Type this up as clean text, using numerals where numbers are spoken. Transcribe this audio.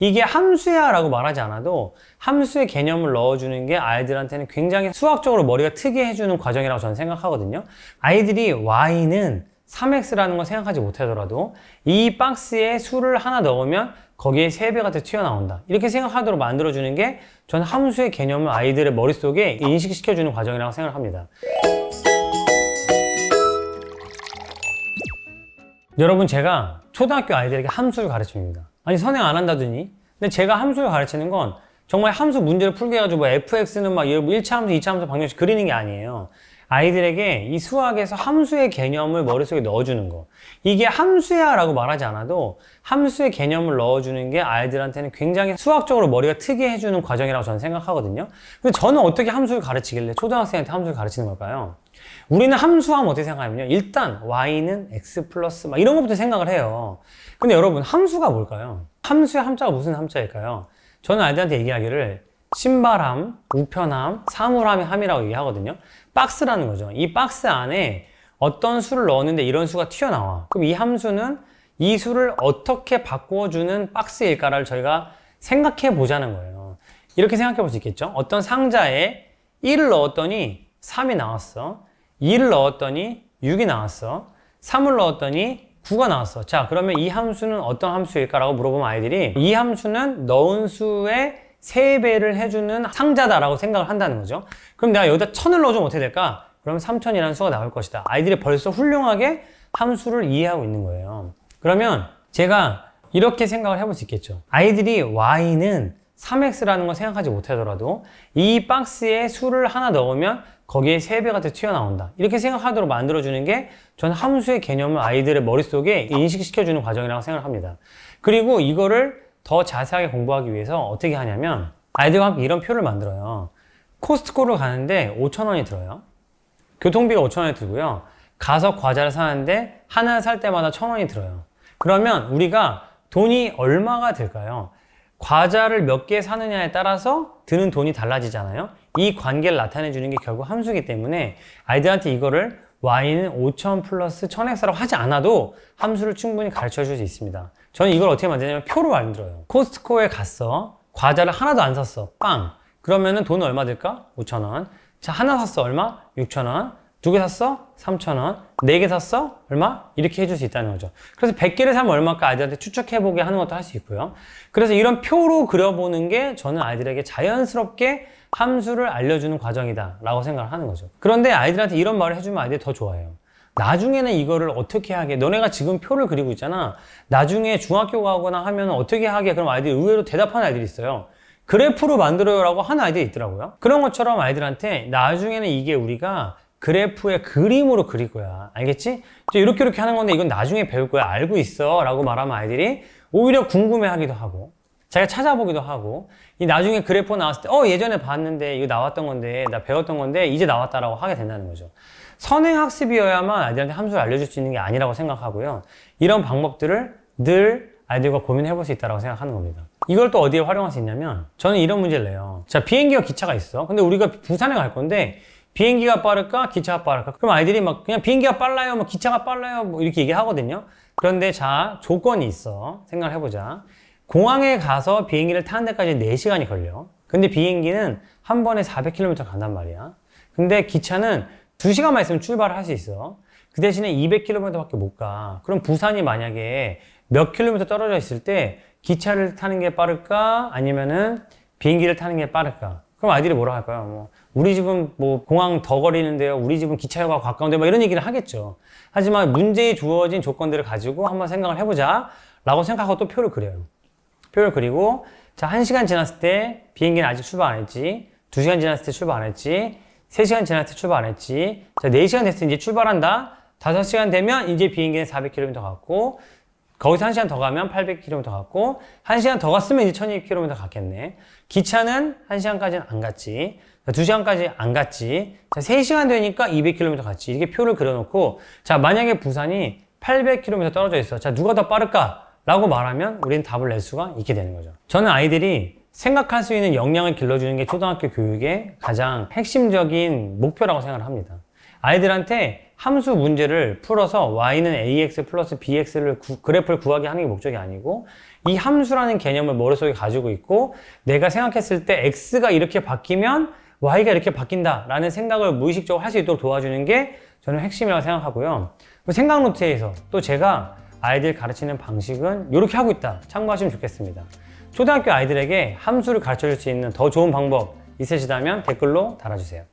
이게 함수야 라고 말하지 않아도 함수의 개념을 넣어주는 게 아이들한테는 굉장히 수학적으로 머리가 트게 해주는 과정이라고 저는 생각하거든요. 아이들이 y는 3x라는 걸 생각하지 못하더라도 이 박스에 수를 하나 넣으면 거기에 3배가 더 튀어나온다. 이렇게 생각하도록 만들어주는 게 저는 함수의 개념을 아이들의 머릿속에 인식시켜주는 과정이라고 생각합니다. 여러분, 제가 초등학교 아이들에게 함수를 가르칩니다. 아니, 선행 안 한다더니. 근데 제가 함수를 가르치는 건 정말 함수 문제를 풀게 해가지고 fx는 막 1차 함수, 2차 함수 방정식 그리는 게 아니에요. 아이들에게 이 수학에서 함수의 개념을 머릿속에 넣어주는 거. 이게 함수야 라고 말하지 않아도 함수의 개념을 넣어주는 게 아이들한테는 굉장히 수학적으로 머리가 트게 해주는 과정이라고 저는 생각하거든요. 근데 저는 어떻게 함수를 가르치길래 초등학생한테 함수를 가르치는 걸까요? 우리는 함수하면 어떻게 생각하면요, 일단 y는 x 플러스 막 이런 것부터 생각을 해요. 근데 여러분, 함수가 뭘까요? 함수의 함자가 무슨 함자일까요? 저는 아이들한테 얘기하기를 신발함, 우편함, 사물함의 함이라고 얘기하거든요. 박스라는 거죠. 이 박스 안에 어떤 수를 넣었는데 이런 수가 튀어나와. 그럼 이 함수는 이 수를 어떻게 바꿔주는 박스일까를 저희가 생각해 보자는 거예요. 이렇게 생각해 볼 수 있겠죠? 어떤 상자에 1을 넣었더니 3이 나왔어. 2를 넣었더니 6이 나왔어. 3을 넣었더니 9가 나왔어. 자, 그러면 이 함수는 어떤 함수일까라고 물어보면 아이들이 이 함수는 넣은 수의 3배를 해주는 상자다라고 생각을 한다는 거죠. 그럼 내가 여기다 1000을 넣어주면 어떻게 될까? 그러면 3000이라는 수가 나올 것이다. 아이들이 벌써 훌륭하게 함수를 이해하고 있는 거예요. 그러면 제가 이렇게 생각을 해볼 수 있겠죠. 아이들이 y는 3x라는 걸 생각하지 못하더라도 이 박스에 수를 하나 넣으면 거기에 3배가 더 튀어나온다. 이렇게 생각하도록 만들어주는 게 저는 함수의 개념을 아이들의 머릿속에 인식시켜주는 과정이라고 생각합니다. 그리고 이거를 더 자세하게 공부하기 위해서 어떻게 하냐면 아이들과 함께 이런 표를 만들어요. 코스트코를 가는데 5,000원이 들어요. 교통비가 5,000원이 들고요. 가서 과자를 사는데 하나 살 때마다 1,000원이 들어요. 그러면 우리가 돈이 얼마가 들까요? 과자를 몇 개 사느냐에 따라서 드는 돈이 달라지잖아요. 이 관계를 나타내 주는 게 결국 함수이기 때문에 아이들한테 이거를 y는 5,000 플러스 1000x라고 하지 않아도 함수를 충분히 가르쳐 줄 수 있습니다. 저는 이걸 어떻게 만드냐면 표로 만들어요. 코스트코에 갔어. 과자를 하나도 안 샀어. 빵. 그러면은 돈은 얼마 들까? 5,000원. 자, 하나 샀어. 얼마? 6,000원. 2개 샀어? 3,000원. 4개 샀어? 얼마? 이렇게 해줄 수 있다는 거죠. 그래서 100개를 사면 얼마일까 아이들한테 추측해보게 하는 것도 할 수 있고요. 그래서 이런 표로 그려보는 게 저는 아이들에게 자연스럽게 함수를 알려주는 과정이다 라고 생각을 하는 거죠. 그런데 아이들한테 이런 말을 해주면 아이들이 더 좋아해요. 나중에는 이거를 어떻게 하게, 너네가 지금 표를 그리고 있잖아. 나중에 중학교 가거나 하면 어떻게 하게, 그럼 아이들이 의외로 대답하는 아이들이 있어요. 그래프로 만들어요 라고 하는 아이들이 있더라고요. 그런 것처럼 아이들한테 나중에는 이게 우리가 그래프의 그림으로 그릴 거야. 알겠지? 이렇게 하는 건데 이건 나중에 배울 거야. 알고 있어 라고 말하면 아이들이 오히려 궁금해 하기도 하고 자기가 찾아보기도 하고 이 나중에 그래프 나왔을 때 예전에 봤는데 이거 나왔던 건데 나 배웠던 건데 이제 나왔다라고 하게 된다는 거죠. 선행학습이어야만 아이들한테 함수를 알려줄 수 있는 게 아니라고 생각하고요. 이런 방법들을 늘 아이들과 고민해 볼 수 있다고 생각하는 겁니다. 이걸 또 어디에 활용할 수 있냐면 저는 이런 문제를 내요. 자, 비행기와 기차가 있어. 근데 우리가 부산에 갈 건데 비행기가 빠를까? 기차가 빠를까? 그럼 아이들이 막 그냥 비행기가 빨라요, 뭐 기차가 빨라요, 뭐 이렇게 얘기하거든요. 그런데 자, 조건이 있어. 생각을 해보자. 공항에 가서 비행기를 타는 데까지 4시간이 걸려. 근데 비행기는 한 번에 400km 간단 말이야. 근데 기차는 2시간만 있으면 출발을 할 수 있어. 그 대신에 200km 밖에 못 가. 그럼 부산이 만약에 몇 킬로미터 떨어져 있을 때 기차를 타는 게 빠를까? 아니면은 비행기를 타는 게 빠를까? 그럼 아이들이 뭐라 할까요? 우리 집은 공항 더 거리는데요. 우리 집은 기차역과 가까운데 이런 얘기를 하겠죠. 하지만 문제에 주어진 조건들을 가지고 한번 생각을 해보자 라고 생각하고 또 표를 그려요. 표를 그리고 자, 1시간 지났을 때 비행기는 아직 출발 안 했지. 2시간 지났을 때 출발 안 했지. 3시간 지났을 때 출발 안 했지. 자, 4시간 됐을 때 이제 출발한다. 5시간 되면 이제 비행기는 400km 갔고 거기서 1시간 더 가면 800km 갔고 1시간 더 갔으면 이제 1200km 갔겠네. 기차는 1시간까지는 안 갔지. 2시간까지 안 갔지. 자, 3시간 되니까 200km 갔지. 이렇게 표를 그려놓고 자, 만약에 부산이 800km 떨어져 있어. 자, 누가 더 빠를까? 라고 말하면 우리는 답을 낼 수가 있게 되는 거죠. 저는 아이들이 생각할 수 있는 역량을 길러주는 게 초등학교 교육의 가장 핵심적인 목표라고 생각을 합니다. 아이들한테 함수 문제를 풀어서 y는 ax 플러스 bx를 그래프를 구하게 하는 게 목적이 아니고 이 함수라는 개념을 머릿속에 가지고 있고 내가 생각했을 때 x가 이렇게 바뀌면 y가 이렇게 바뀐다 라는 생각을 무의식적으로 할 수 있도록 도와주는 게 저는 핵심이라고 생각하고요. 생각 노트에서 또 제가 아이들 가르치는 방식은 이렇게 하고 있다 참고하시면 좋겠습니다. 초등학교 아이들에게 함수를 가르쳐 줄 수 있는 더 좋은 방법 있으시다면 댓글로 달아주세요.